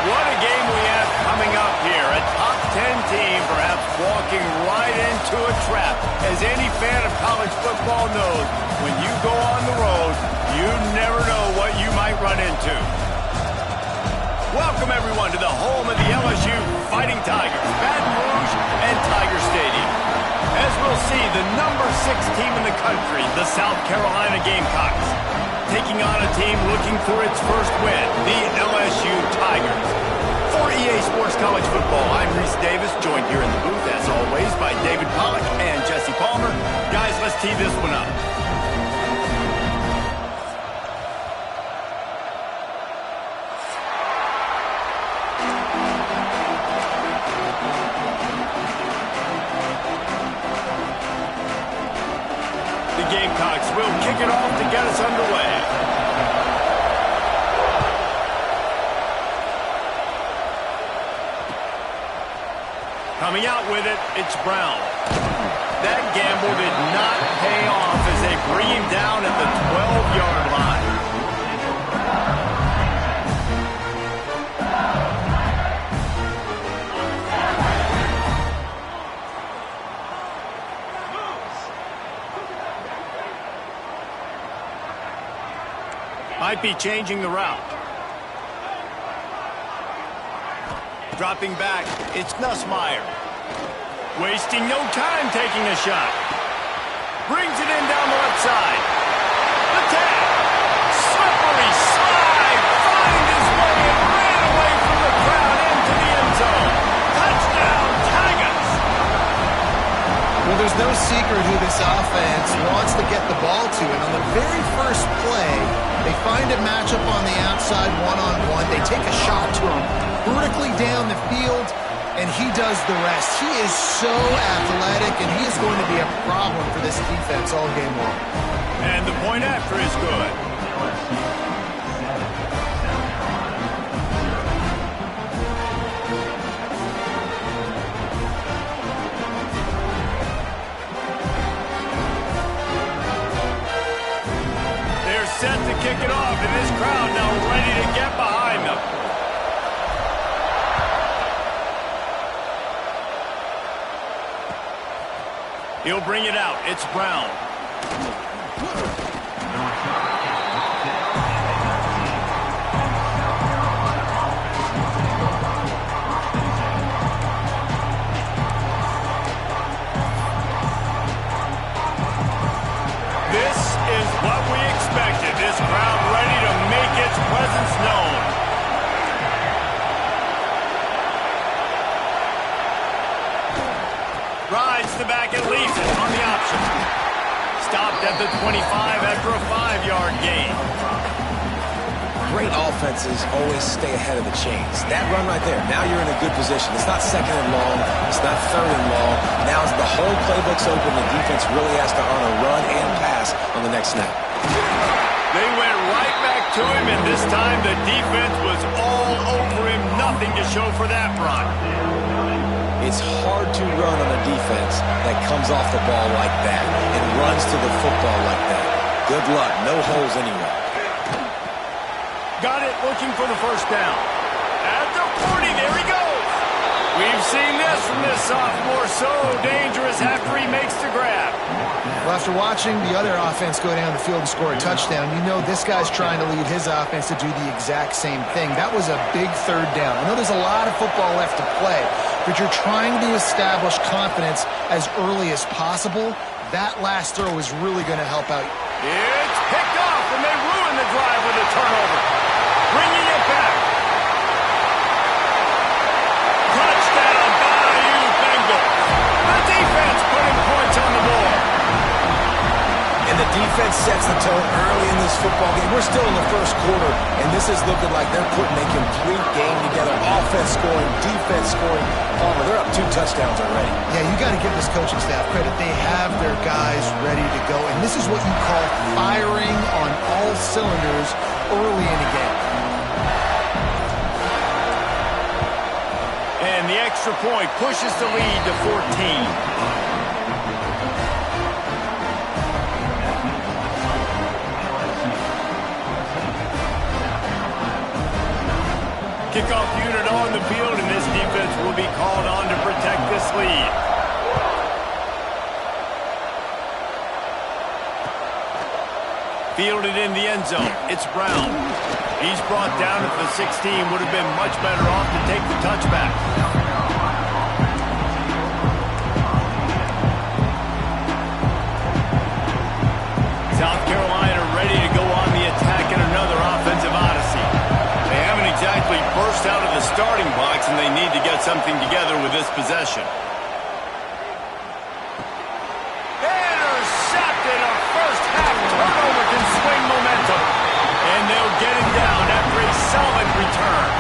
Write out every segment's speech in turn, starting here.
What a game we have coming up here. A top 10 team perhaps walking right into a trap. As any fan of college football knows, when you go on the road, you never know what you might run into. Welcome, everyone, to the home of the LSU Fighting Tigers, Baton Rouge and Tiger Stadium. As we'll see, the number 6 team in the country, the South Carolina Gamecocks, taking on a team looking for its first win, the LSU Tigers. For EA Sports College Football, I'm Reese Davis, joined here in the booth, as always, by David Pollack and Jesse Palmer. Guys, let's tee this one up. The Gamecocks will kick it off to get us underway. Coming out with it, it's Brown. That gamble did not pay off as they bring him down at the 12-yard line. Might be changing the route. Dropping back, it's Nussmeier. Wasting no time taking a shot. Brings it in down the left side. The tag. Slippery slide. Finds his way and ran away from the crowd into the end zone. Touchdown, Tigers. Well, there's no secret who this offense wants to get the ball to. And on the very first play, they find a matchup on the outside one-on-one. They take a shot to him vertically down the field, and he does the rest. He is so athletic, and he is going to be a problem for this defense all game long. And the point after is good. They're set to kick it off, and this crowd now ready to get behind them. He'll bring it out. It's Brown. This is what we expected. This crowd ready to make its presence known. Slides to the back and leaves it on the option. Stopped at the 25 after a 5-yard gain. Great offenses always stay ahead of the chains. That run right there, now you're in a good position. It's not second and long. It's not third and long. Now the whole playbook's open. The defense really has to earn a run and pass on the next snap. They went right back to him, and this time the defense was all over him. Nothing to show for that run. It's hard to run on a defense that comes off the ball like that and runs to the football like that. Good luck. No holes anywhere. Got it, looking for the first down. At the 40, there he goes. We've seen this from this sophomore, so dangerous after he makes the grab. Well, after watching the other offense go down the field and score a touchdown, you know this guy's trying to lead his offense to do the exact same thing. That was a big third down. I know there's a lot of football left to play, but you're trying to establish confidence as early as possible. That last throw is really going to help out. It's picked off, and they ruin the drive with a turnover. Bringing it back. Touchdown, Bayou Bengals. The defense putting points on the board. And the defense sets the tone early in this football game. We're still in the first quarter, and this is looking like they're putting a complete game together. Offense scoring, defense scoring. Palmer, they're up 2 touchdowns already. Yeah, you got to give this coaching staff credit. They have their guys ready to go, and this is what you call firing on all cylinders early in a game. And the extra point pushes the lead to 14. Kickoff unit on the field, and this defense will be called on to protect this lead. Fielded in the end zone. It's Brown. He's brought down at the 16. Would have been much better off to take the touchback. South Carolina ready to go on the attack in another offensive odyssey. They haven't exactly burst out of the starting box, and they need to get something together with this possession. Intercepted. A first-half turnover can swing momentum. And they'll get him down after a solid return.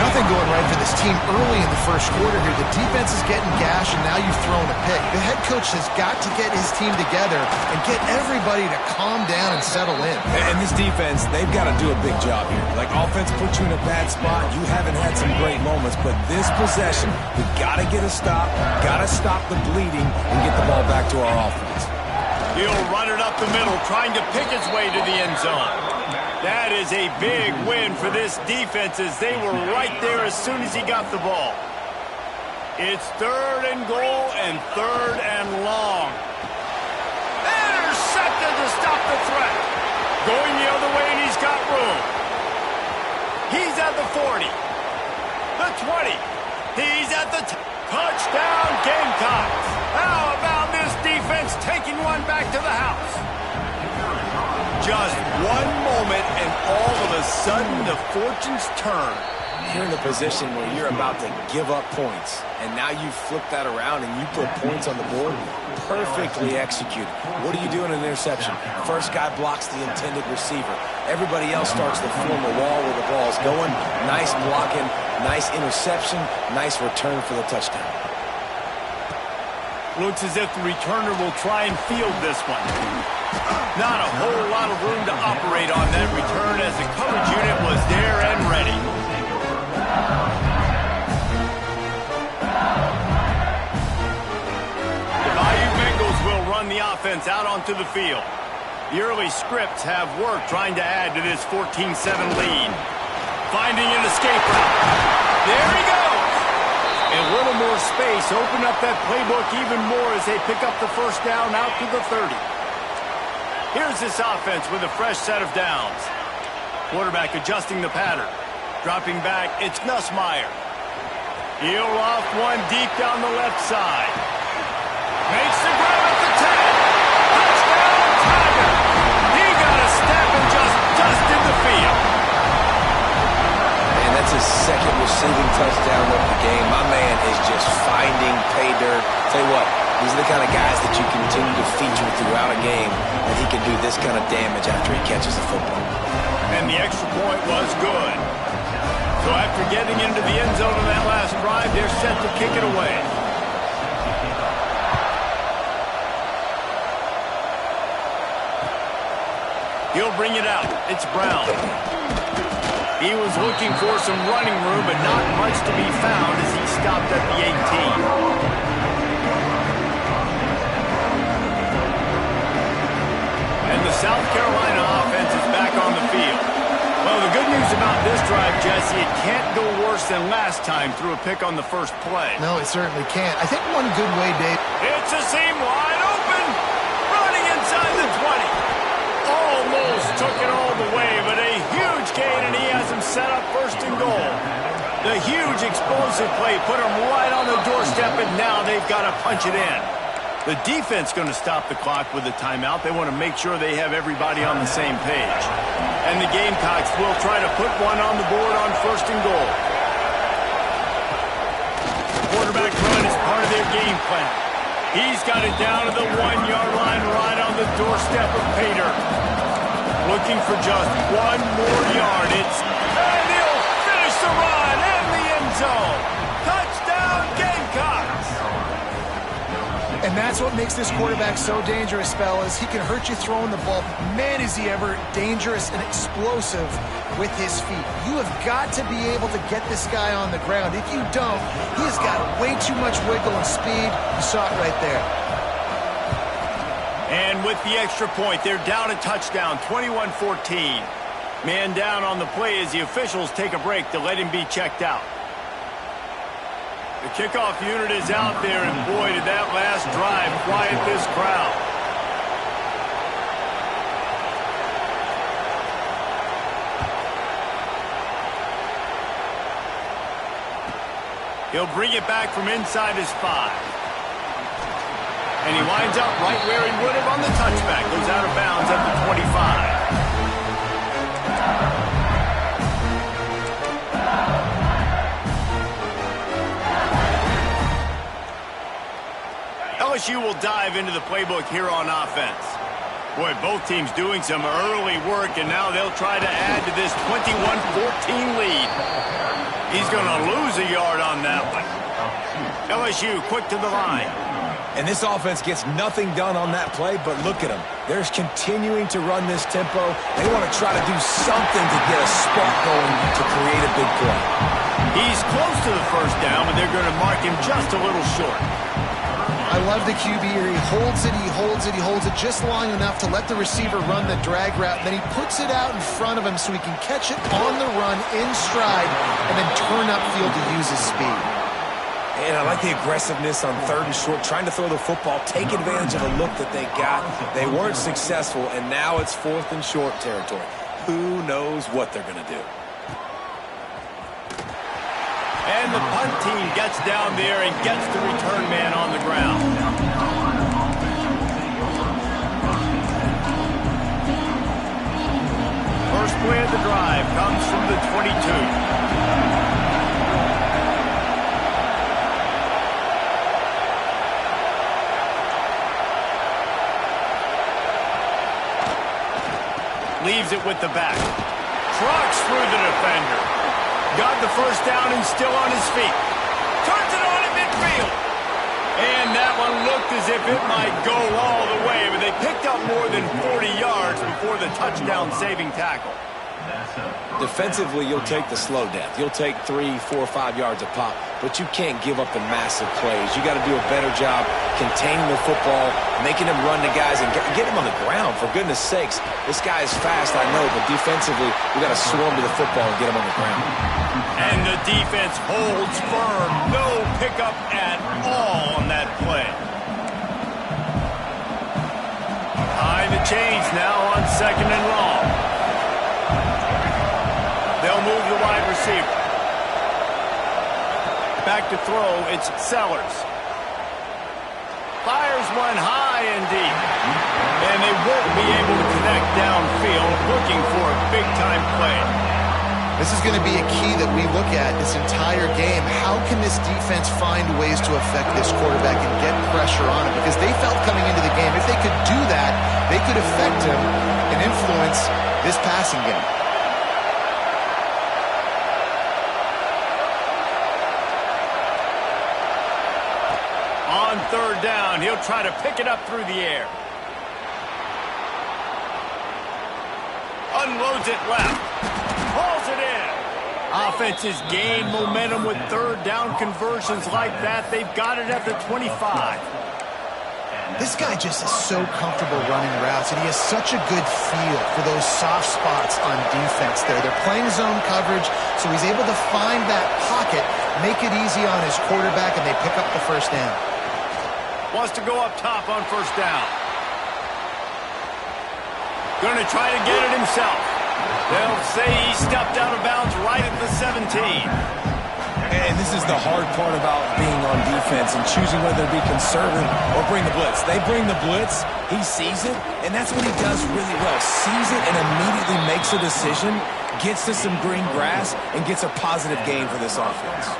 Nothing going right for this team early in the first quarter here. The defense is getting gashed, and now you've thrown a pick. The head coach has got to get his team together and get everybody to calm down and settle in. And this defense, they've got to do a big job here. Like, offense puts you in a bad spot. You haven't had some great moments, but this possession, we got to get a stop, got to stop the bleeding, and get the ball back to our offense. He'll run it up the middle, trying to pick his way to the end zone. That is a big win for this defense, as they were right there as soon as he got the ball. It's 3rd and goal and 3rd and long. Intercepted to stop the threat. Going the other way, and he's got room. He's at the 40. The 20. He's at the touchdown, Gamecocks. How about this defense taking one back to the house? Just one moment, and all of a sudden, the fortunes turn. You're in a position where you're about to give up points, and now you flip that around and you put points on the board. Perfectly executed. What do you do in an interception? First guy blocks the intended receiver. Everybody else starts to form a wall where the ball's going. Nice blocking, nice interception, nice return for the touchdown. Looks as if the returner will try and field this one. Not a whole lot of room to operate on that return, as the coverage unit was there and ready. The Bayou Bengals will run the offense out onto the field. The early scripts have worked trying to add to this 14-7 lead. Finding an escape route. There he goes. And a little more space. Open up that playbook even more as they pick up the first down out to the 30. Here's this offense with a fresh set of downs. Quarterback adjusting the pattern. Dropping back, it's Nussmeier. He'll loft one deep down the left side. Makes the grab at the 10. Touchdown, Tiger. He got a step and just dusted the field. And that's That's his second receiving touchdown of the game. My man is just finding pay dirt. Tell you what, these are the kind of guys that you continue to feature throughout a game, and he can do this kind of damage after he catches the football. And the extra point was good. So after getting into the end zone on that last drive, they're set to kick it away. He'll bring it out. It's Brown. He was looking for some running room, but not much to be found as he stopped at the 18. And the South Carolina offense is back on the field. Well, the good news about this drive, Jesse, it can't go worse than last time through a pick on the first play. No, it certainly can't. I think one good way, Dave. It's a seam wide open. Running inside the 20. Almost took it all the way, but a huge gain, and he has him set up first and goal. The huge explosive play put him right on the doorstep, and now they've got to punch it in. The defense going to stop the clock with a timeout. They want to make sure they have everybody on the same page. And the Gamecocks will try to put one on the board on first and goal. Quarterback run is part of their game plan. He's got it down to the 1-yard line right on the doorstep of Pater. Looking for just one more yard. And he'll finish the run in the end zone. Touchdown, Gamecocks! And that's what makes this quarterback so dangerous, fellas. He can hurt you throwing the ball. Man, is he ever dangerous and explosive with his feet. You have got to be able to get this guy on the ground. If you don't, he's got way too much wiggle and speed. You saw it right there. And with the extra point, they're down a touchdown, 21-14. Man down on the play as the officials take a break to let him be checked out. The kickoff unit is out there, and boy, did that last drive quiet this crowd. He'll bring it back from inside his 5. And he winds up right where he would have on the touchback. Goes out of bounds at the 25. LSU will dive into the playbook here on offense. Boy, both teams doing some early work, and now they'll try to add to this 21-14 lead. He's going to lose a yard on that one. LSU quick to the line. And this offense gets nothing done on that play, but look at them. They're continuing to run this tempo. They want to try to do something to get a spark going to create a big play. He's close to the first down, but they're going to mark him just a little short. I love the QB here. He holds it, he holds it, he holds it just long enough to let the receiver run the drag route. Then he puts it out in front of him so he can catch it on the run in stride and then turn upfield to use his speed. And I like the aggressiveness on 3rd and short, trying to throw the football, take advantage of a look that they got. They weren't successful, and now it's 4th and short territory. Who knows what they're going to do? And the punt team gets down there and gets the return man on the ground. First play of the drive comes from the 22. Leaves it with the back. Trucks through the defender. Got the first down and still on his feet. Turns it on at midfield. And that one looked as if it might go all the way, but they picked up more than 40 yards before the touchdown-saving tackle. Defensively, you'll take the slow death. You'll take 3, 4, 5 yards a pop, but you can't give up the massive plays. You got to do a better job containing the football, making him run to guys, and get him on the ground. For goodness sakes, this guy is fast, I know, but defensively, we got to swarm to the football and get him on the ground. And the defense holds firm. No pickup at all on that play. High the chains now on 2nd and long. They'll move the wide receiver. Back to throw, it's Sellers. Fires one high and deep. And they won't be able to connect downfield, looking for a big-time play. This is going to be a key that we look at this entire game. How can this defense find ways to affect this quarterback and get pressure on him? Because they felt coming into the game, if they could do that, they could affect him and influence this passing game. On third down, he'll try to pick it up through the air. Unloads it left. Hauls it in. Offense has gained momentum with third down conversions like that. They've got it at the 25. This guy just is so comfortable running routes, and he has such a good feel for those soft spots on defense there. They're playing zone coverage, so he's able to find that pocket, make it easy on his quarterback, and they pick up the first down. Wants to go up top on first down. Going to try to get it himself. They'll say he stepped out of bounds right at the 17. And this is the hard part about being on defense and choosing whether to be conservative or bring the blitz. They bring the blitz, he sees it, and that's what he does really well. Sees it and immediately makes a decision, gets to some green grass, and gets a positive gain for this offense.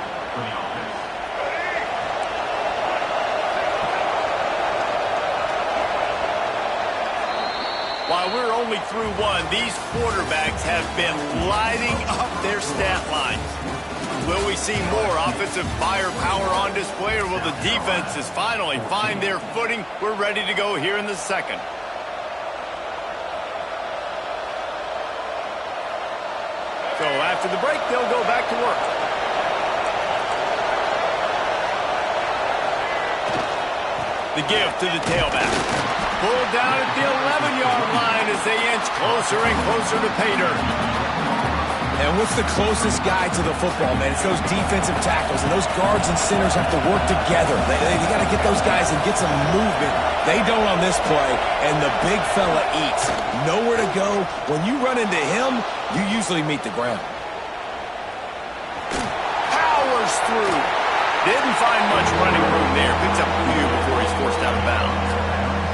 While we're only through one, these quarterbacks have been lighting up their stat lines. Will we see more offensive firepower on display, or will the defenses finally find their footing? We're ready to go here in the second. So after the break, they'll go back to work. The give to the tailback. Pulled down at the 11-yard line as they inch closer and closer to pay dirt. And what's the closest guy to the football, man? It's those defensive tackles, and those guards and centers have to work together. They got to get those guys and get some movement. They don't on this play, and the big fella eats. Nowhere to go. When you run into him, you usually meet the ground. Powers through. Didn't find much running room there. Picks up a few before he's forced out of bounds.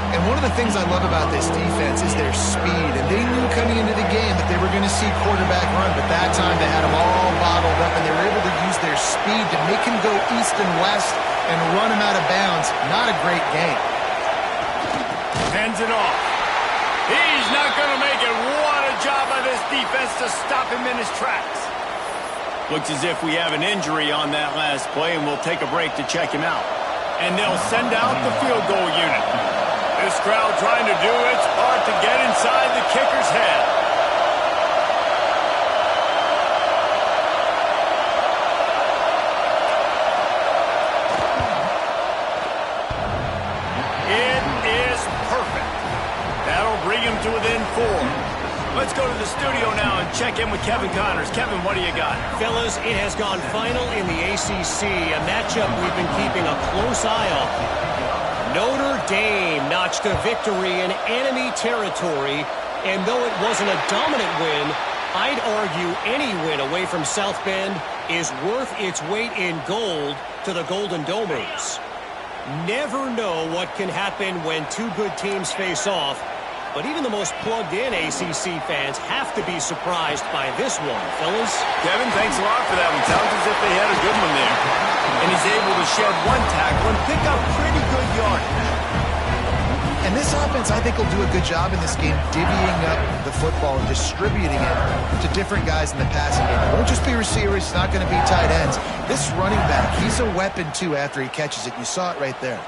And one of the things I love about this defense is their speed. And they knew coming into the game that they were going to see quarterback run, but that time they had him all bottled up, and they were able to use their speed to make him go east and west and run him out of bounds. Not a great game. Hands it off. He's not going to make it. What a job by this defense to stop him in his tracks. Looks as if we have an injury on that last play, and we'll take a break to check him out. And they'll send out the field goal unit. This crowd trying to do its part to get inside the kicker's head. It is perfect. That'll bring him to within 4. Let's go to the studio now and check in with Kevin Connors. Kevin, what do you got? Fellas, it has gone final in the ACC, a matchup we've been keeping a close eye on. Notre Dame notched a victory in enemy territory, and though it wasn't a dominant win, I'd argue any win away from South Bend is worth its weight in gold to the Golden Domers. Never know what can happen when two good teams face off, but even the most plugged-in ACC fans have to be surprised by this one, fellas. Kevin, thanks a lot for that one. Sounds as if they had a good one there. And he's able to shed one tackle and pick up pretty good yardage. And this offense, I think, will do a good job in this game divvying up the football and distributing it to different guys in the passing game. It won't just be receivers. It's not going to be tight ends. This running back, he's a weapon, too, after he catches it. You saw it right there.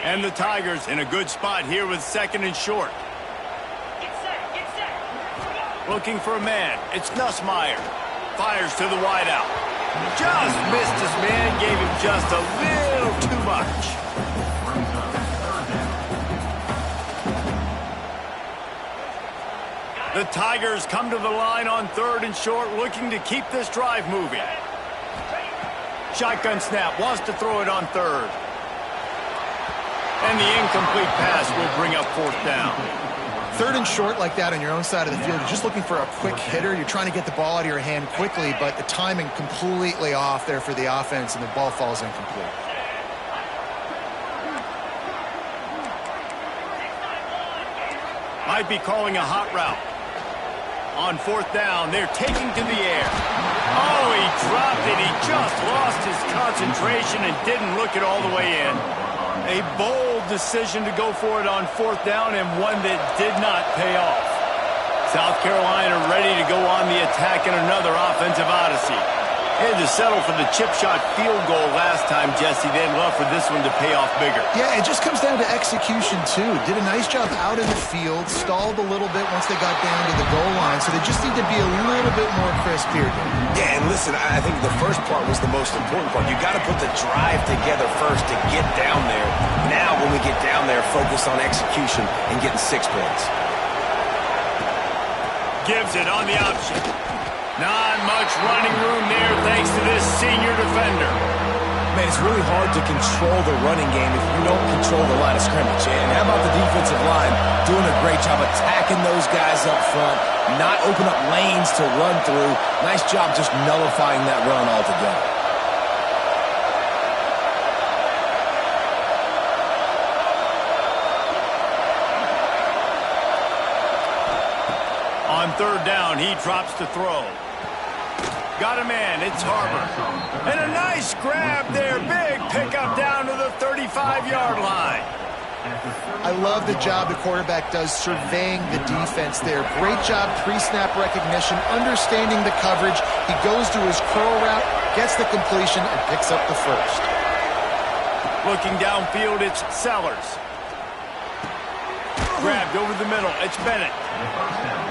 And the Tigers in a good spot here with second and short. Get set. Looking for a man. It's Nussmeier. Fires to the wideout. Just missed his man. Gave him just a little too much. The Tigers come to the line on third and short, looking to keep this drive moving. Shotgun snap. Wants to throw it on third. And the incomplete pass will bring up fourth down. Third and short like that on your own side of the field, you're just looking for a quick hitter. You're trying to get the ball out of your hand quickly, but the timing completely off there for the offense, and the ball falls incomplete. Might be calling a hot route. On fourth down, they're taking to the air. Oh, he dropped it. He just lost his concentration and didn't look it all the way in. A bold decision to go for it on fourth down and one that did not pay off. South Carolina ready to go on the attack in another offensive odyssey. They had to settle for the chip shot field goal last time, Jesse. They'd love for this one to pay off bigger. Yeah, it just comes down to execution, too. Did a nice job out in the field, stalled a little bit once they got down to the goal line, so they just need to be a little bit more crisp here. Yeah, and listen, I think the first part was the most important part. You got to put the drive together first to get down there. Now, when we get down there, focus on execution and getting 6 points. Gives it on the option. Not much running room there thanks to this senior defender. Man, it's really hard to control the running game if you don't control the line of scrimmage. And how about the defensive line doing a great job attacking those guys up front, not open up lanes to run through. Nice job just nullifying that run altogether. On third down, he drops to throw. Got a man, it's Harbor. And a nice grab there, big pickup down to the 35-yard line. I love the job the quarterback does surveying the defense there. Great job pre-snap recognition, understanding the coverage. He goes to his curl route, gets the completion, and picks up the first. Looking downfield, it's Sellers. Grabbed over the middle, it's Bennett.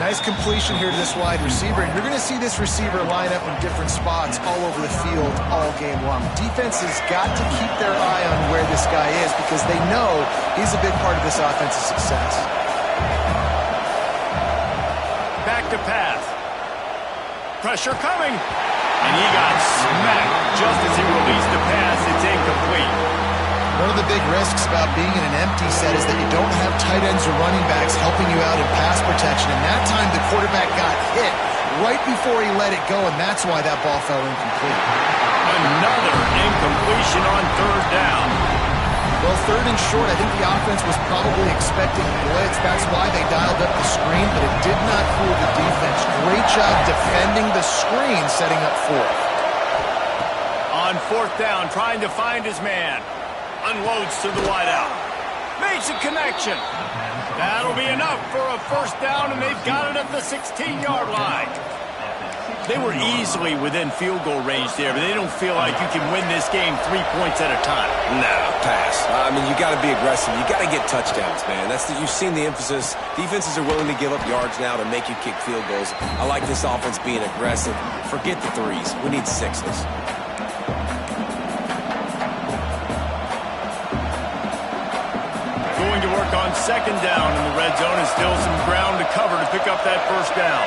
Nice completion here to this wide receiver, and you're going to see this receiver line up in different spots all over the field all game long. Defense has got to keep their eye on where this guy is because they know he's a big part of this offense's success. Back to pass. Pressure coming. And he got smacked just as he released the pass. It's incomplete. One of the big risks about being in an empty set is that you don't have tight ends or running backs helping you out in pass protection. And that time the quarterback got hit right before he let it go, and that's why that ball fell incomplete. Another incompletion on third down. Well, third and short, I think the offense was probably expecting blitz. That's why they dialed up the screen, but it did not fool the defense. Great job defending the screen, setting up fourth. On fourth down, trying to find his man. Unloads to the wideout. Makes a connection. That'll be enough for a first down, and they've got it at the 16-yard line. They were easily within field goal range there, but they don't feel like you can win this game 3 points at a time. No, pass. I mean, you got to be aggressive. You got to get touchdowns, man. You've seen the emphasis. Defenses are willing to give up yards now to make you kick field goals. I like this offense being aggressive. Forget the threes. We need sixes. Going to work on second down in the red zone and still some ground to cover to pick up that first down.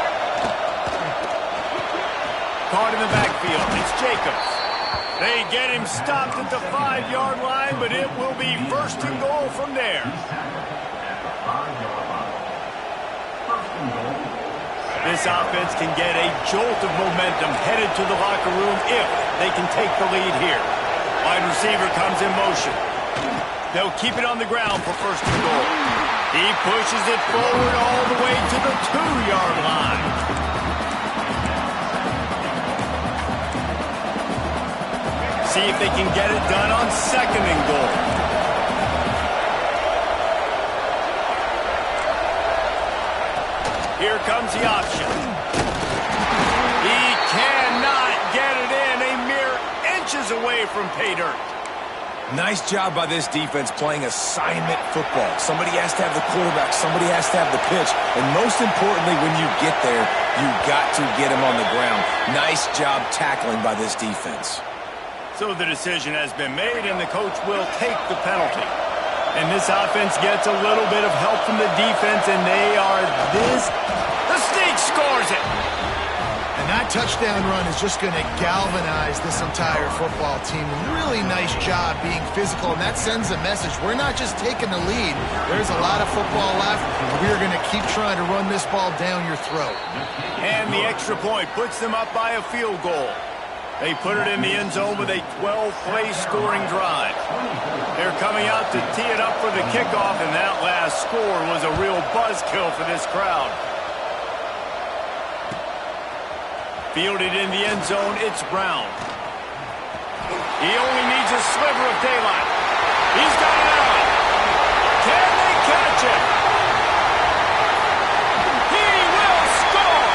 Caught in the backfield. It's Jacobs. They get him stopped at the 5-yard line, but it will be first and goal from there. This offense can get a jolt of momentum headed to the locker room if they can take the lead here. Wide receiver comes in motion. They'll keep it on the ground for first and goal. He pushes it forward all the way to the 2-yard line. See if they can get it done on second and goal. Here comes the option. He cannot get it in. A mere inches away from pay dirt. Nice job by this defense playing assignment football. Somebody has to have the quarterback. Somebody has to have the pitch. And most importantly, when you get there, you got to get him on the ground. Nice job tackling by this defense. So the decision has been made, and the coach will take the penalty. And this offense gets a little bit of help from the defense, and they are this. The Snake scores it. And that touchdown run is just going to galvanize this entire football team. Really nice job being physical, and that sends a message. We're not just taking the lead. There's a lot of football left, and we're going to keep trying to run this ball down your throat. And the extra point puts them up by a field goal. They put it in the end zone with a 12-play scoring drive. They're coming out to tee it up for the kickoff, and that last score was a real buzzkill for this crowd. Fielded in the end zone, it's Brown. He only needs a sliver of daylight. He's got it out. Can they catch it? He will score!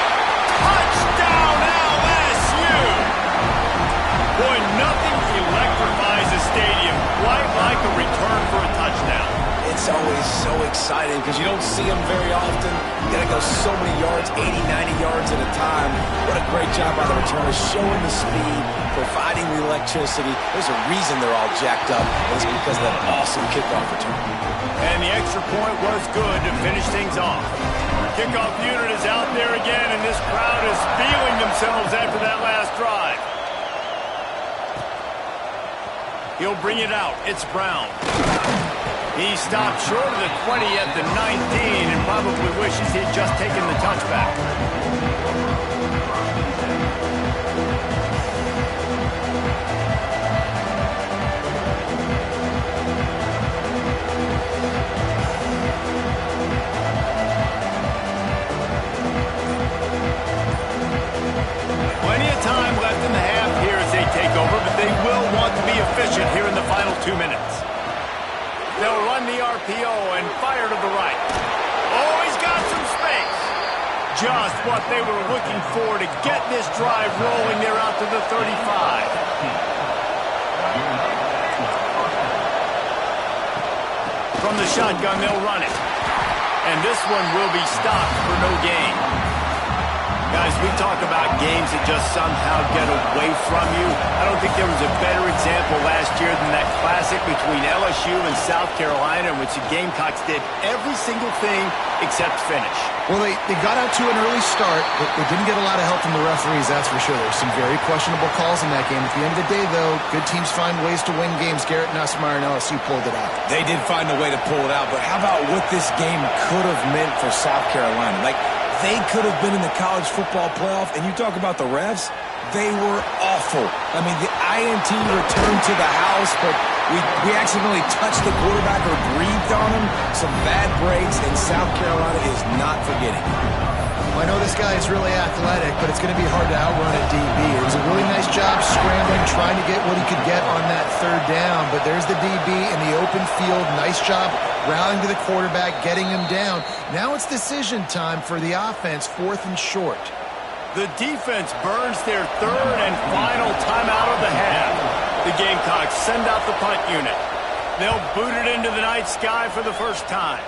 Touchdown LSU! Boy, nothing electrifies a stadium quite like a return for a touchdown. It's always so exciting because you don't see them very often. You got to go so many yards, 80, 90 yards at a time. What a great job by the returners, showing the speed, providing the electricity. There's a reason they're all jacked up. It's because of that awesome kickoff return. And the extra point was good to finish things off. Kickoff unit is out there again, and this crowd is feeling themselves after that last drive. He'll bring it out. It's Brown. He stopped short of the 20 at the 19 and probably wishes he'd just taken the touchback. Plenty of time left in the half here as they take over, but they will want to be efficient here in the final 2 minutes. They'll run the RPO and fire to the right. Oh, he's got some space. Just what they were looking for to get this drive rolling there out to the 35. From the shotgun, they'll run it. And this one will be stopped for no gain. Guys, we talk about games that just somehow get away from you. I don't think there was a better example last year than that classic between LSU and South Carolina in which the Gamecocks did every single thing except finish. Well, they got out to an early start, but they didn't get a lot of help from the referees, that's for sure. There were some very questionable calls in that game. At the end of the day, though, good teams find ways to win games. Garrett Nussmeier and LSU pulled it out. They did find a way to pull it out, but how about what this game could have meant for South Carolina? Like, they could have been in the college football playoff, and you talk about the refs, they were awful. I mean, the INT returned to the house, but we accidentally touched the quarterback or breathed on him. Some bad breaks, and South Carolina is not forgetting. Well, I know this guy is really athletic, but it's going to be hard to outrun a DB. It was a really nice job scrambling, trying to get what he could get on that third down, but there's the DB in the open field. Nice job rallying to the quarterback, getting him down. Now it's decision time for the offense, 4th and short. The defense burns their third and final timeout of the half. The Gamecocks send out the punt unit. They'll boot it into the night sky for the first time.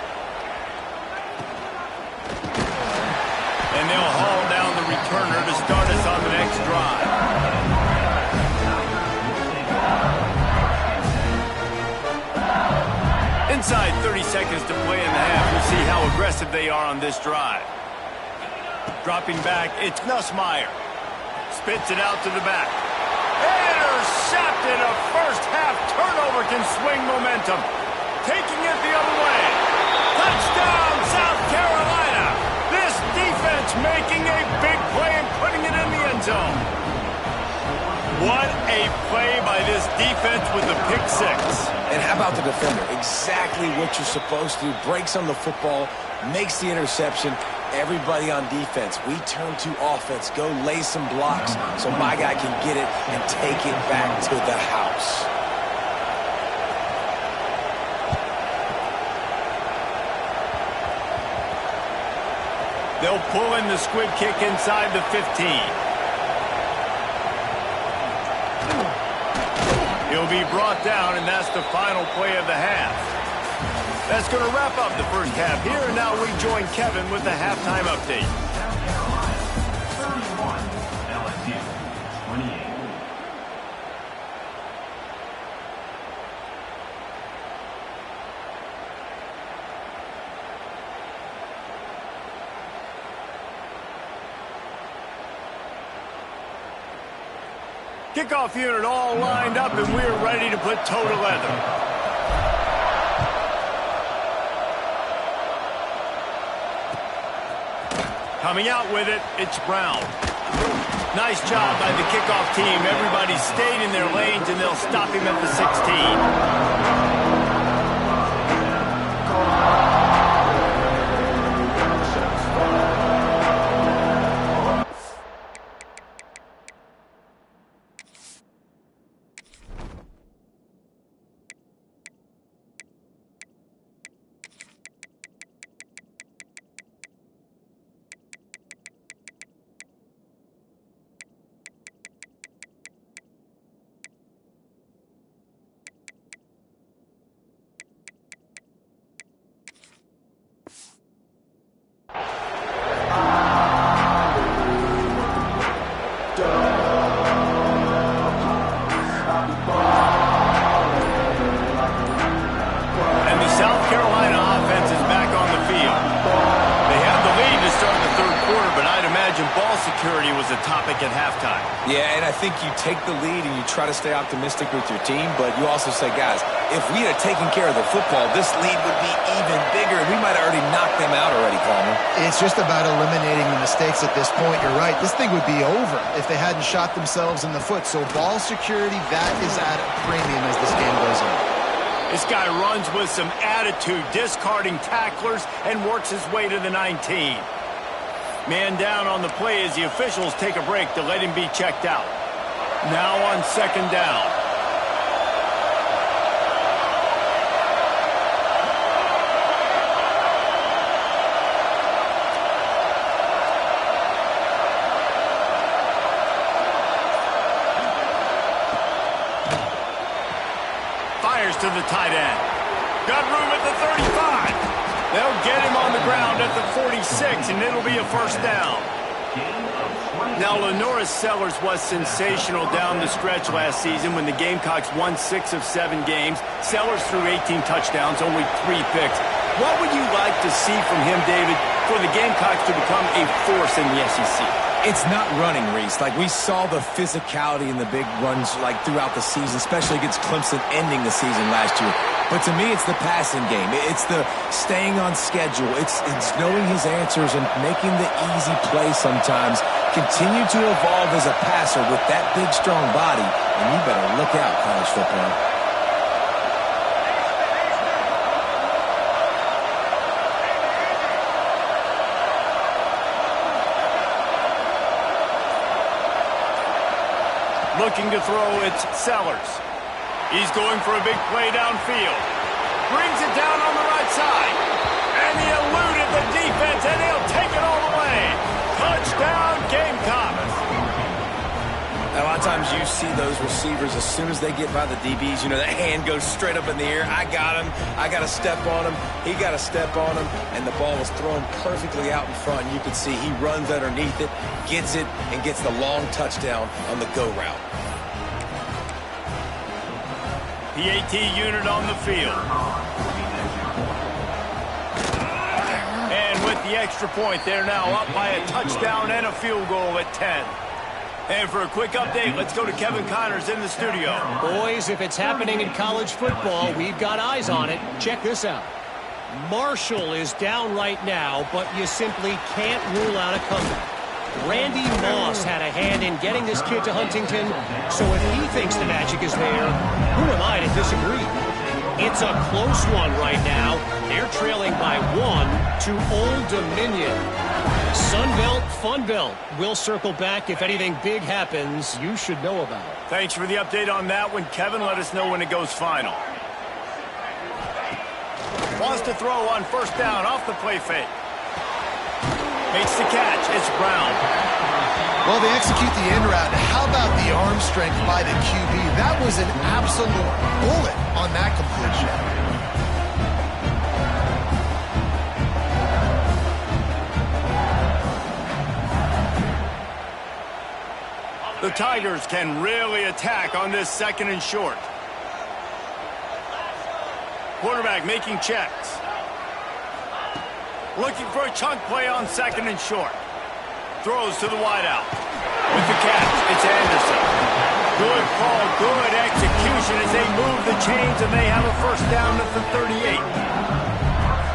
And they'll haul down the returner to start us on the next drive. Inside 30 seconds to play in the half. We'll see how aggressive they are on this drive. Dropping back, it's Nussmeier. Spits it out to the back. Intercepted. A first-half turnover can swing momentum. Taking it the other way. Touchdown, South Carolina. This defense making a big play and putting it in the end zone. What a play by this defense with the pick six. And how about the defender? Exactly what you're supposed to do. Breaks on the football, makes the interception. Everybody on defense, we turn to offense. Go lay some blocks so my guy can get it and take it back to the house. They'll pull in the squib kick inside the 15. He'll be brought down, and that's the final play of the half. That's going to wrap up the first half here, and now we join Kevin with the halftime update. South Carolina 31, LSU 28. Kickoff unit all lined up, and we're ready to put toe to leather. Coming out with it, it's Brown. Nice job by the kickoff team. Everybody stayed in their lanes, and they'll stop him at the 16. halftime. Yeah, and I think you take the lead and you try to stay optimistic with your team, but you also say, guys, if we had taken care of the football, this lead would be even bigger. We might have already knocked them out already, Palmer. It's just about eliminating the mistakes at this point. You're right. This thing would be over if they hadn't shot themselves in the foot. So ball security, that is at a premium as this game goes on. This guy runs with some attitude, discarding tacklers, and works his way to the 19. Man down on the play as the officials take a break to let him be checked out. Now on second down. Fires to the tight end. Got room at the 35. They'll get him on the ground at the 46, and it'll be a first down. Now, Lenoris Sellers was sensational down the stretch last season when the Gamecocks won 6 of 7 games. Sellers threw 18 touchdowns, only 3 picks. What would you like to see from him, David, for the Gamecocks to become a force in the SEC? It's not running, Reese. Like, we saw the physicality in the big runs, like, throughout the season, especially against Clemson ending the season last year. But to me, it's the passing game. It's the staying on schedule. It's knowing his answers and making the easy play sometimes. Continue to evolve as a passer with that big, strong body, and you better look out, college football. Looking to throw, it's Sellers. He's going for a big play downfield. Brings it down on the right side. And he eluded the defense, and he'll take it all the way. Touchdown, Gamecocks. A lot of times you see those receivers, as soon as they get by the DBs, you know, that hand goes straight up in the air. I got him. I got to step on him. He got to step on him. And the ball was thrown perfectly out in front. You can see he runs underneath it, gets it, and gets the long touchdown on the go route. PAT unit on the field. And with the extra point, they're now up by a touchdown and a field goal at 10. And for a quick update, let's go to Kevin Connors in the studio. Boys, if it's happening in college football, we've got eyes on it. Check this out. Marshall is down right now, but you simply can't rule out a comeback. Randy Moss had a hand in getting this kid to Huntington, so if he thinks the magic is there, who am I to disagree? It's a close one right now. They're trailing by 1 to Old Dominion. Sunbelt, Funbelt. We'll circle back if anything big happens you should know about. Thanks for the update on that one, Kevin. Let us know when it goes final. Wants to throw on first down off the play fake. Makes the catch. It's Brown. Well, they execute the in route. How about the arm strength by the QB? That was an absolute bullet on that completion. The Tigers can really attack on this second and short. Quarterback making checks. Looking for a chunk play on second and short. Throws to the wideout. With the catch, it's Anderson. Good call, good execution as they move the chains and they have a first down at the 38.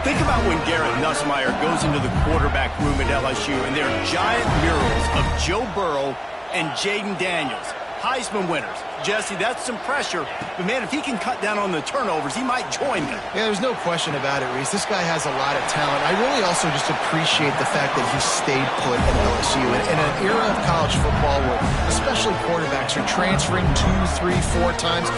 Think about when Garrett Nussmeier goes into the quarterback room at LSU and there are giant murals of Joe Burrow and Jaden Daniels, Heisman winners. Jesse, that's some pressure. But, man, if he can cut down on the turnovers, he might join them. Yeah, there's no question about it, Reese. This guy has a lot of talent. I really also just appreciate the fact that he stayed put at LSU. In an era of college football where especially quarterbacks are transferring 2, 3, 4 times,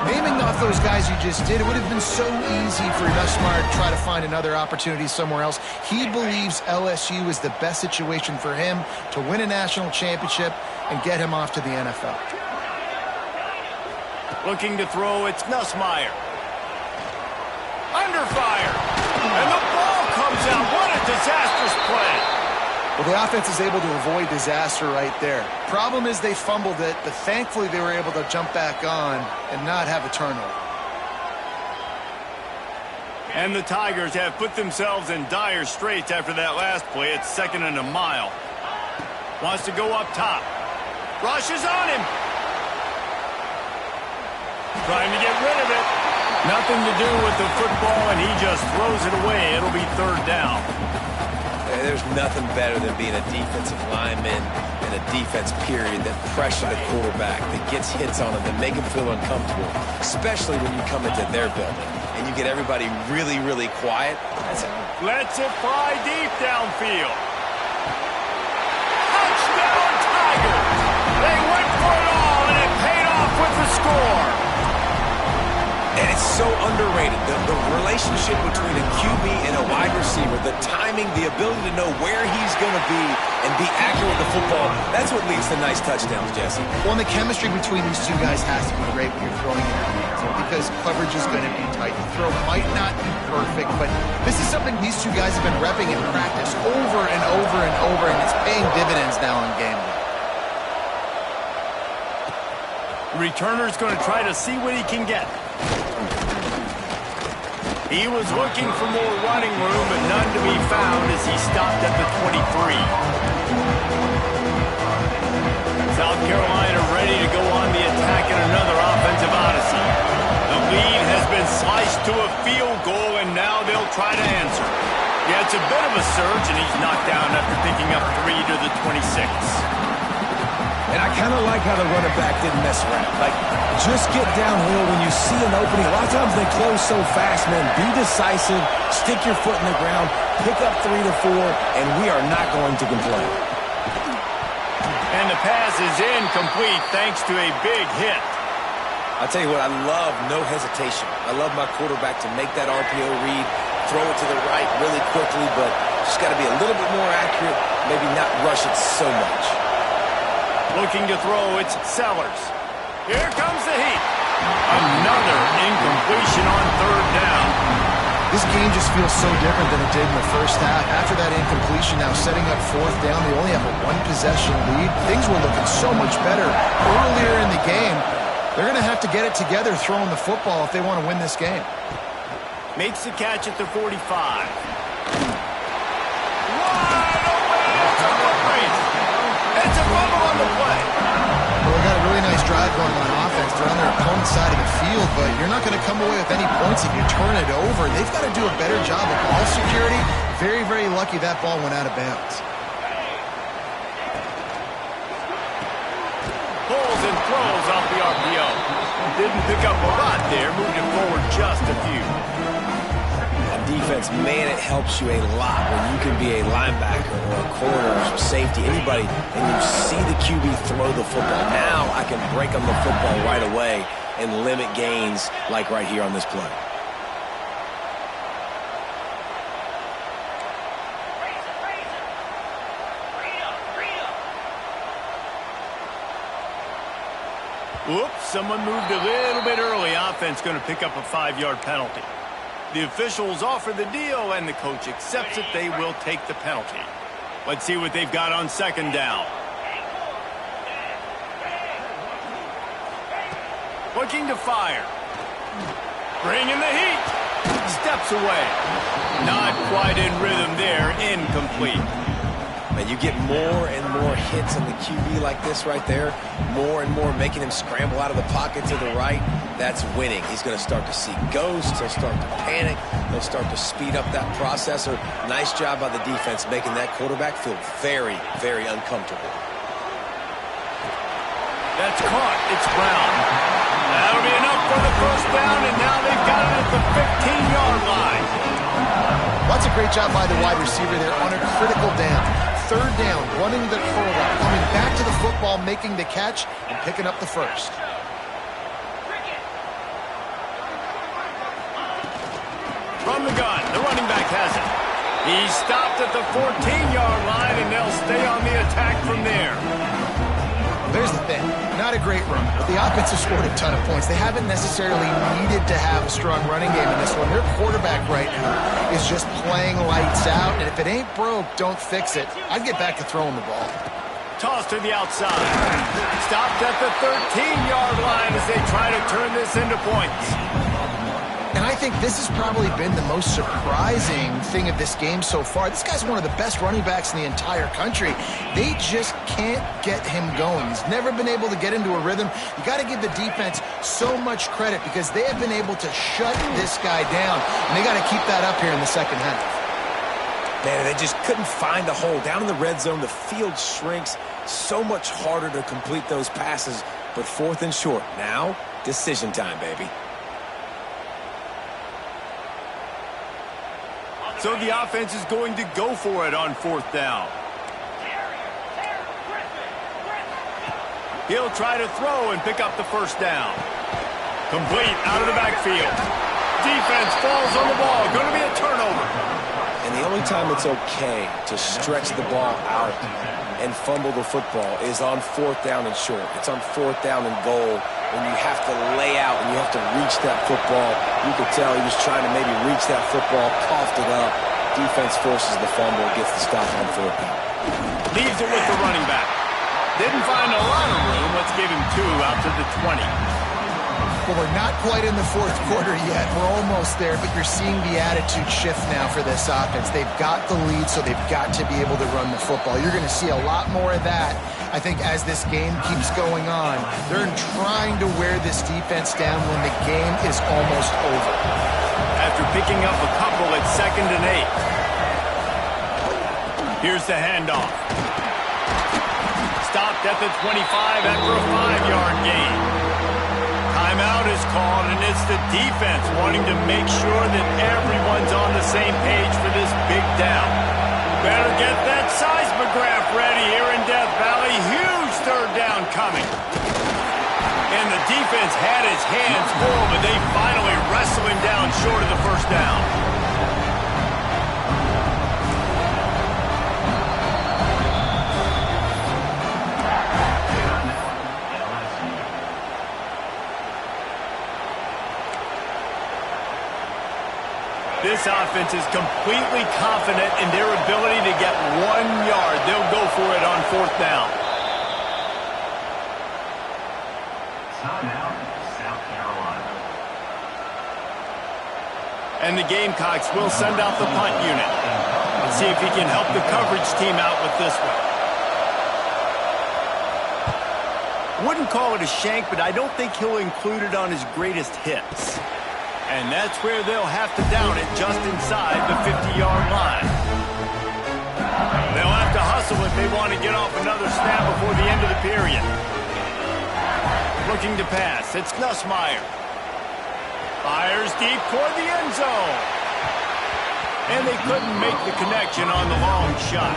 naming off those guys you just did, it would have been so easy for Nussmeier to try to find another opportunity somewhere else. He believes LSU is the best situation for him to win a national championship and get him off to the NFL. Looking to throw, it's Nussmeier. Under fire. And the ball comes out. What a disastrous play. Well, the offense is able to avoid disaster right there. Problem is they fumbled it, but thankfully they were able to jump back on and not have a turnover. And the Tigers have put themselves in dire straits after that last play. It's second and a mile. Wants to go up top. Rushes on him. Trying to get rid of it. Nothing to do with the football, and he just throws it away. It'll be third down. There's nothing better than being a defensive lineman and a defense period that pressure the quarterback, that gets hits on him, that make him feel uncomfortable, especially when you come into their building and you get everybody really, really quiet. Lets it fly deep downfield. Touchdown, Tigers! They went for it all, and it paid off with the score. And it's so underrated, the relationship between a QB and a wide receiver, the timing, the ability to know where he's going to be and be accurate with the football, that's what leads to nice touchdowns, Jesse. Well, and the chemistry between these two guys has to be great when you're throwing in your hands because coverage is going to be tight. The throw might not be perfect, but this is something these two guys have been repping in practice over and over and over, and it's paying dividends now in game day. Returner's going to try to see what he can get. He was looking for more running room, but none to be found as he stopped at the 23. South Carolina ready to go on the attack in another offensive odyssey. The lead has been sliced to a field goal, and now they'll try to answer. Yeah, it's a bit of a surge, and he's knocked down after picking up 3 to the 26. And I kind of like how the running back didn't mess around. Like, just get downhill when you see an opening. A lot of times they close so fast, man. Be decisive, stick your foot in the ground, pick up 3 to 4, and we are not going to complain. And the pass is incomplete thanks to a big hit. I'll tell you what, I love no hesitation. I love my quarterback to make that RPO read, throw it to the right really quickly, but just got to be a little bit more accurate, maybe not rush it so much. Looking to throw, it's Sellers. Here comes the heat. Another incompletion on third down. This game just feels so different than it did in the first half. After that incompletion, now setting up fourth down, they only have a one-possession lead. Things were looking so much better earlier in the game. They're going to have to get it together throwing the football if they want to win this game. Makes the catch at the 45. It's a fumble on the play. Well, they got a really nice drive going on offense. They're on their opponent's side of the field, but you're not going to come away with any points if you turn it over. They've got to do a better job of ball security. Very, very lucky that ball went out of bounds. Pulls and throws off the RPO. Didn't pick up a lot there. Moved it forward just a few. Defense, man, it helps you a lot when you can be a linebacker or a corner or safety, anybody, and you see the QB throw the football. Now I can break on the football right away and limit gains like right here on this play. Whoops, someone moved a little bit early. Offense going to pick up a 5-yard penalty. The officials offer the deal, and the coach accepts it. They will take the penalty. Let's see what they've got on second down. Looking to fire. Bringing the heat. Steps away. Not quite in rhythm there. Incomplete. And you get more and more hits on the QB like this right there. More and more making him scramble out of the pocket to the right. That's winning. He's going to start to see ghosts. He'll start to panic. He'll start to speed up that processor. Nice job by the defense making that quarterback feel very, very uncomfortable. That's caught. It's Brown. That'll be enough for the first down, and now they've got it at the 15-yard line. That's a great job by the wide receiver there on a critical down. Third down, running the curl, coming back to the football, making the catch, and picking up the first. From the gun, the running back has it. He stopped at the 14-yard line, and they'll stay on the attack from there. There's the thing. Not a great run, but the offense has scored a ton of points. They haven't necessarily needed to have a strong running game in this one. Their quarterback right now is just playing lights out, and if it ain't broke, don't fix it. I'd get back to throwing the ball. Toss to the outside. Stopped at the 13-yard line as they try to turn this into points. And I think this has probably been the most surprising thing of this game so far. This guy's one of the best running backs in the entire country. They just can't get him going. He's never been able to get into a rhythm. You got to give the defense so much credit because they have been able to shut this guy down. And they got to keep that up here in the second half. Man, they just couldn't find a hole. Down in the red zone, the field shrinks. So much harder to complete those passes. But 4th and short. Now, decision time, baby. So the offense is going to go for it on 4th down. He'll try to throw and pick up the first down. Complete out of the backfield. Defense falls on the ball. Going to be a turnover. And the only time it's okay to stretch the ball out and fumble the football is on 4th down and short. It's on 4th down and goal when you have to lay out and you have to reach that football. You could tell he was trying to maybe reach that football, coughed it up. Defense forces the fumble, gets the stop on 4th down. Leaves it with the running back. Didn't find a lot of room. Let's give him 2 out to the 20. Well, we're not quite in the 4th quarter yet. We're almost there, but you're seeing the attitude shift now for this offense. They've got the lead, so they've got to be able to run the football. You're going to see a lot more of that, I think, as this game keeps going on. They're trying to wear this defense down when the game is almost over. After picking up a couple at 2nd and 8. Here's the handoff. Stopped at the 25 after a 5-yard gain. Timeout is called, and it's the defense wanting to make sure that everyone's on the same page for this big down. Better get that seismograph ready here in Death Valley. Huge 3rd down coming. And the defense had his hands full, but they finally wrestle him down short of the first down. This offense is completely confident in their ability to get 1 yard. They'll go for it on 4th down. Timeout, South Carolina. And the Gamecocks will send out the punt unit. Let's see if he can help the coverage team out with this one. Wouldn't call it a shank, but I don't think he'll include it on his greatest hits. And that's where they'll have to down it just inside the 50-yard line. They'll have to hustle if they want to get off another snap before the end of the period. Looking to pass. It's Nussmeier. Fires deep toward the end zone. And they couldn't make the connection on the long shot.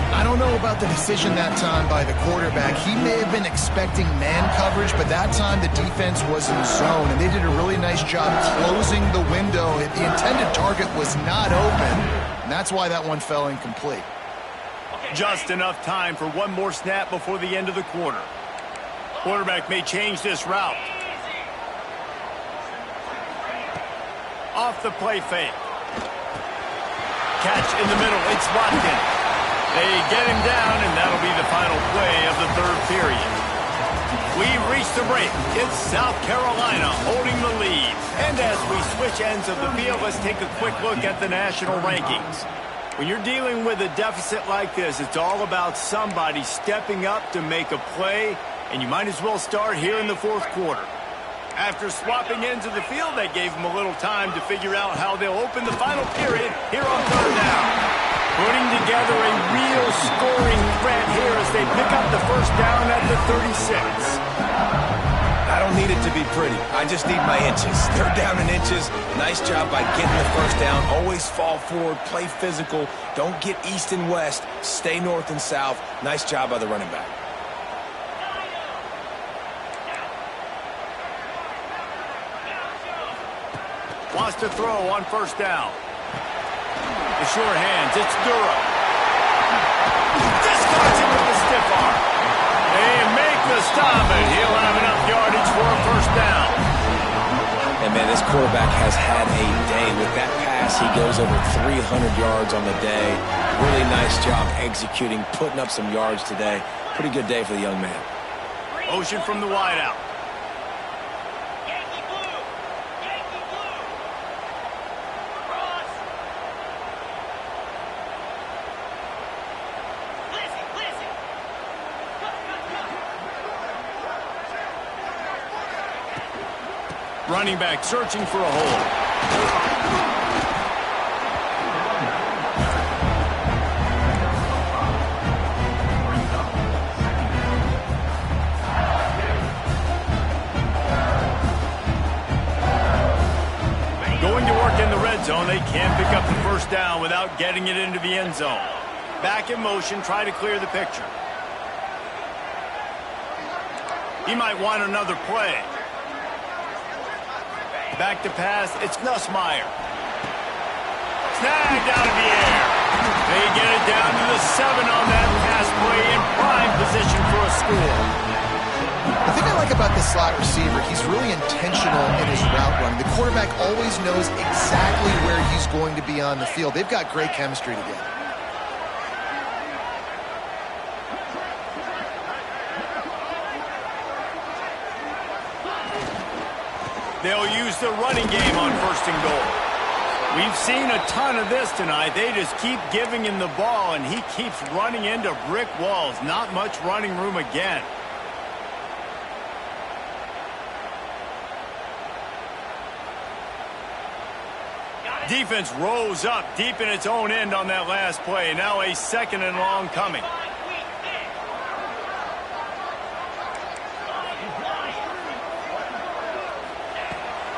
I don't know about the decision that time by the quarterback. He may have been expecting man coverage, but that time the defense was in zone, and they did a really nice job closing the window. The intended target was not open, and that's why that one fell incomplete. Just enough time for one more snap before the end of the quarter. Quarterback may change this route. Off the play fake. Catch in the middle. It's Watkins. They get him down, and that'll be the final play of the 3rd period. We've reached the break. It's South Carolina holding the lead. And as we switch ends of the field, let's take a quick look at the national rankings. When you're dealing with a deficit like this, it's all about somebody stepping up to make a play, and you might as well start here in the 4th quarter. After swapping ends of the field, that gave them a little time to figure out how they'll open the final period here on 3rd down. Putting together a real scoring threat here as they pick up the first down at the 36. I don't need it to be pretty. I just need my inches. 3rd down in inches. Nice job by getting the first down. Always fall forward, play physical. Don't get east and west. Stay north and south. Nice job by the running back. Wants to throw on 1st down. The short hands, it's Durham. Discards him with the stiff arm. They make the stop, and he'll have enough yardage for a 1st down. And, man, this quarterback has had a day. With that pass, he goes over 300 yards on the day. Really nice job executing, putting up some yards today. Pretty good day for the young man. Motion from the wideout. Running back searching for a hole. Going to work in the red zone. They can't pick up the first down without getting it into the end zone. Back in motion, try to clear the picture. He might want another play. Back to pass, it's Nussmeier. Snagged out of the air. They get it down to the 7 on that pass play in prime position for a score. The thing I like about this slot receiver, he's really intentional in his route run. The quarterback always knows exactly where he's going to be on the field. They've got great chemistry together. They'll use the running game on 1st and goal. We've seen a ton of this tonight. They just keep giving him the ball, and he keeps running into brick walls. Not much running room again. Defense rose up deep in its own end on that last play. Now a 2nd and long coming.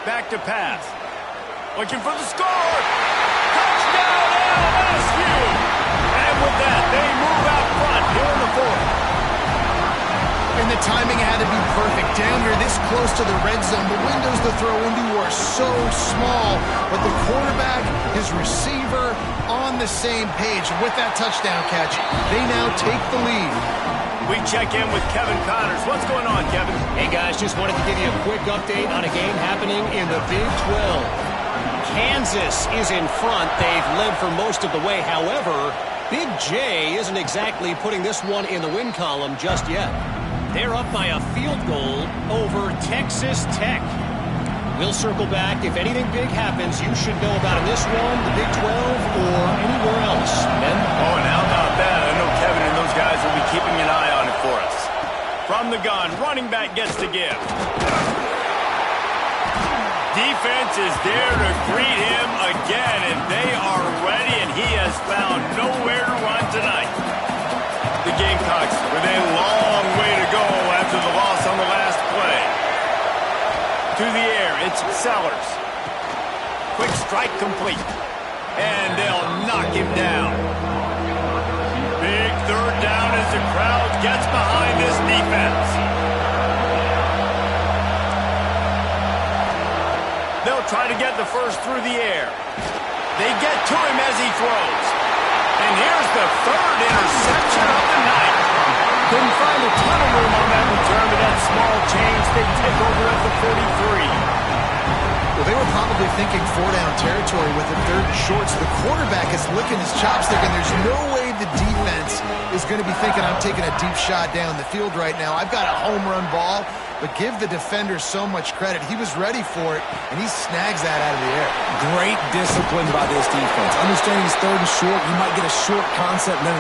Back to pass. Looking for the score. Touchdown LSU. And with that, they move out front here in the 4th. And the timing had to be perfect. Down here this close to the red zone, the windows to throw into are so small. But the quarterback, his receiver, on the same page. And with that touchdown catch, they now take the lead. We check in with Kevin Connors. What's going on, Kevin? Hey, guys, just wanted to give you a quick update on a game happening in the Big 12. Kansas is in front. They've led for most of the way. However, Big J isn't exactly putting this one in the win column just yet. They're up by a field goal over Texas Tech. We'll circle back. If anything big happens, you should know about in this one, the Big 12, or anywhere else. Ben? Oh, and how about that? I know Kevin and those guys will be keeping an eye on it for us. From the gun, running back gets to give. Defense is there to greet him again, and they are ready, and he has found nowhere to run tonight. The Gamecocks with a long way to go after the loss on the last play. To the air, it's Sellers. Quick strike complete. And they'll knock him down. Big 3rd down as the crowd gets behind this defense. They'll try to get the first through the air. They get to him as he throws. And here's the 3rd interception of the night. Couldn't find a ton of room on that return, but that small change, they take over at the 43. Well, they were probably thinking 4-down territory with a 3rd and short, so the quarterback is licking his chops there, and there's no way the defense is going to be thinking, I'm taking a deep shot down the field right now. I've got a home run ball, but give the defender so much credit. He was ready for it, and he snags that out of the air. Great discipline by this defense. Understanding he's 3rd and short, you might get a short concept. No.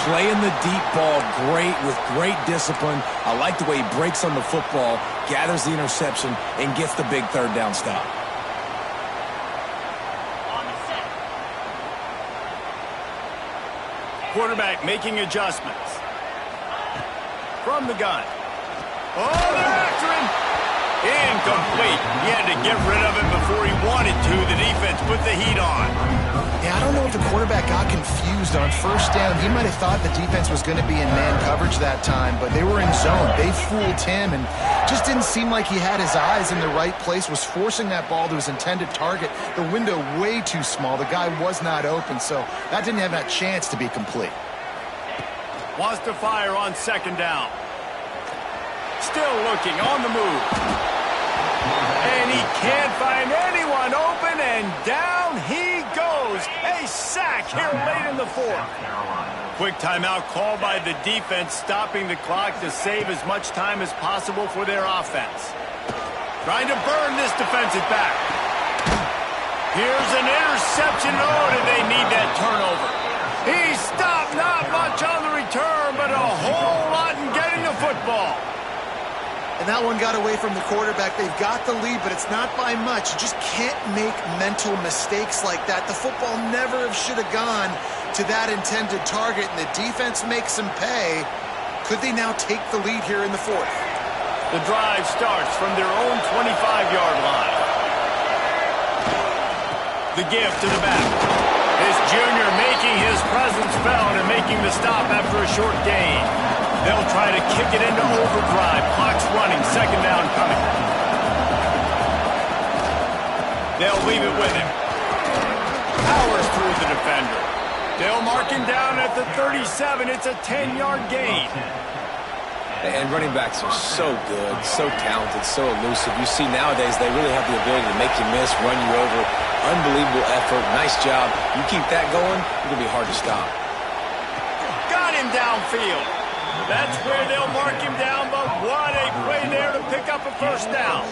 Playing the deep ball great with great discipline. I like the way he breaks on the football, gathers the interception, and gets the big 3rd down stop. Quarterback making adjustments. From the gun. Oh, they're after him. Incomplete. He had to get rid of it before he wanted to. The defense put the heat on. Yeah, I don't know if the quarterback got confused on 1st down. He might have thought the defense was going to be in man coverage that time, but they were in zone. They fooled him and just didn't seem like he had his eyes in the right place, was forcing that ball to his intended target. The window way too small. The guy was not open, so that didn't have that chance to be complete. Wants to fire on 2nd down. Still looking on the move. And he can't find anyone open, and down he goes. A sack here late in the 4th. Quick timeout called by the defense, stopping the clock to save as much time as possible for their offense. Trying to burn this defensive back. Here's an interception. Oh, did they need that turnover? He stopped, not much on the return, but a whole lot in getting the football. And that one got away from the quarterback. They've got the lead, but it's not by much. You just can't make mental mistakes like that. The football never should have gone to that intended target, and the defense makes them pay. Could they now take the lead here in the fourth? The drive starts from their own 25-yard line. The give to the back. This junior making his presence felt and making the stop after a short gain. They'll try to kick it into overdrive. Clock's running. Second down coming. They'll leave it with him. Powers through the defender. They'll mark him down at the 37. It's a 10-yard gain. And running backs are so good, so talented, so elusive. You see nowadays they really have the ability to make you miss, run you over. Unbelievable effort. Nice job. You keep that going, it's going to be hard to stop. Got him downfield. That's where they'll mark him down, but what a play there to pick up a first down.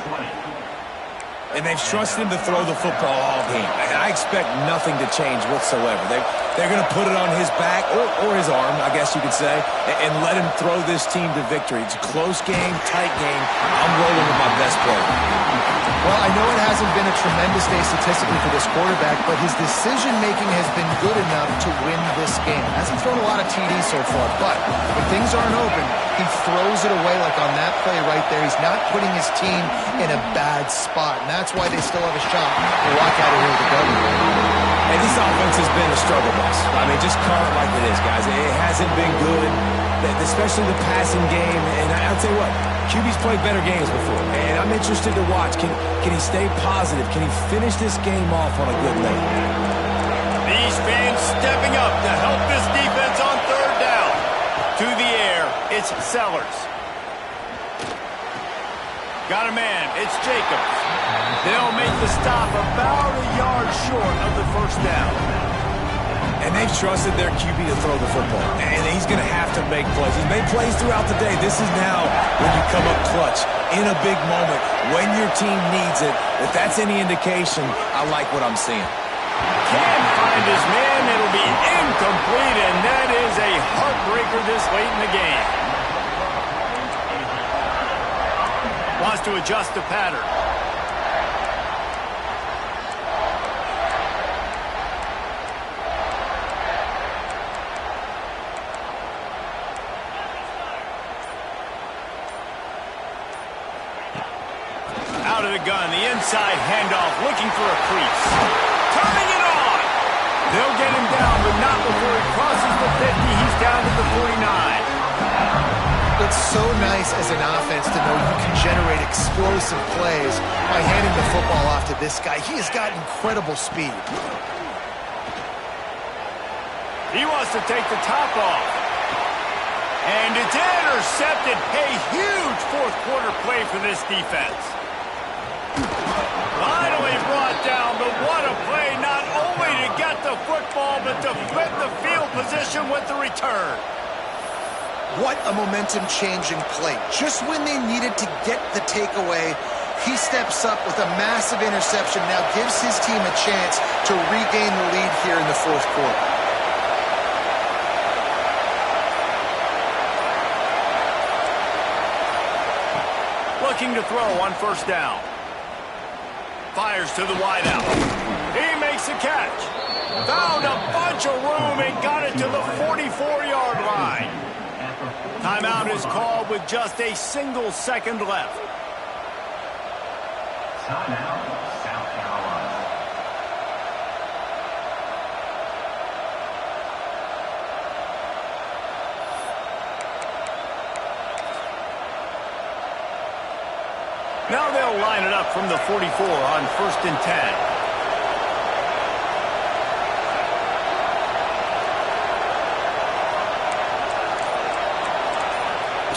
And they've trusted him to throw the football all game. And I expect nothing to change whatsoever. They're going to put it on his back, or his arm, I guess you could say, and let him throw this team to victory. It's a close game, tight game. I'm rolling with my best player. Well, I know it hasn't been a tremendous day statistically for this quarterback, but his decision-making has been good enough to win this game. Hasn't thrown a lot of TDs so far, but when things aren't open, he throws it away like on that play right there. He's not putting his team in a bad spot, and that's why they still have a shot to walk out of here with the W. And this offense has been a struggle bus. I mean, just call it like it is, guys. It hasn't been good, especially the passing game. And I'll tell you what, QB's played better games before, and I'm interested to watch. Can he stay positive? Can he finish this game off on a good note? These fans stepping up to help this defense on third down. To the air, it's Sellers. Got a man, it's Jacobs. They'll make the stop about a yard short of the first down. And they've trusted their QB to throw the football. And he's going to have to make plays. He's made plays throughout the day. This is now when you come up clutch in a big moment when your team needs it. If that's any indication, I like what I'm seeing. Can't find his man. It'll be incomplete, and that is a heartbreaker this late in the game. Wants to adjust the pattern. Out of the gun, the inside handoff, looking for a crease. Turning it on! They'll get him down, but not before he crosses the 50. He's down to the 49. It's so nice as an offense to know you can generate explosive plays by handing the football off to this guy. He has got incredible speed. He wants to take the top off. And it's intercepted. A huge fourth-quarter play for this defense. Finally brought down, but what a play, not only to get the football, but to flip the field position with the return. What a momentum-changing play. Just when they needed to get the takeaway, he steps up with a massive interception, now gives his team a chance to regain the lead here in the fourth quarter. Looking to throw on first down. Fires to the wideout. He makes a catch. Found a bunch of room and got it to the 44-yard line. Timeout is called with just a single second left. Timeout, South Carolina. Now they'll line it up from the 44 on 1st and 10.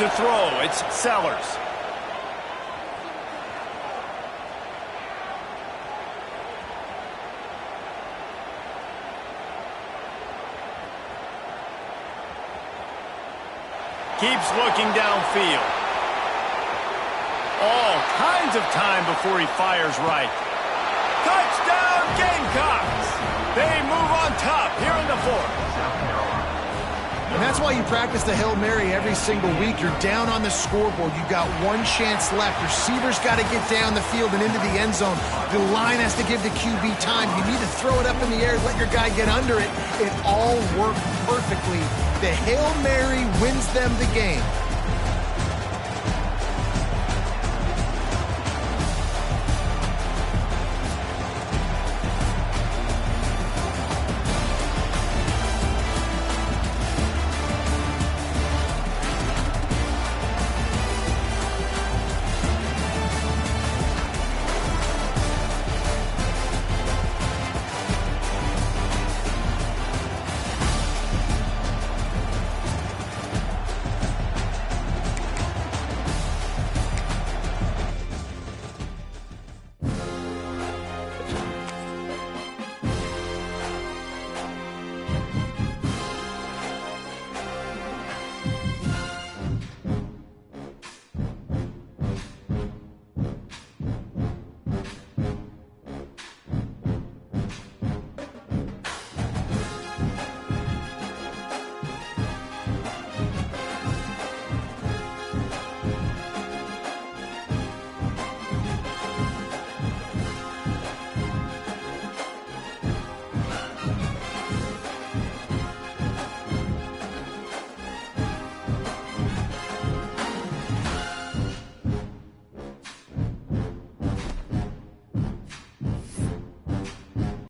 To throw, it's Sellers. Keeps looking downfield. All kinds of time before he fires right. Touchdown, Gamecocks! They move on top here in the fourth. And that's why you practice the Hail Mary every single week. You're down on the scoreboard. You've got one chance left. Receiver's got to get down the field and into the end zone. The line has to give the QB time. You need to throw it up in the air, let your guy get under it. It all worked perfectly. The Hail Mary wins them the game.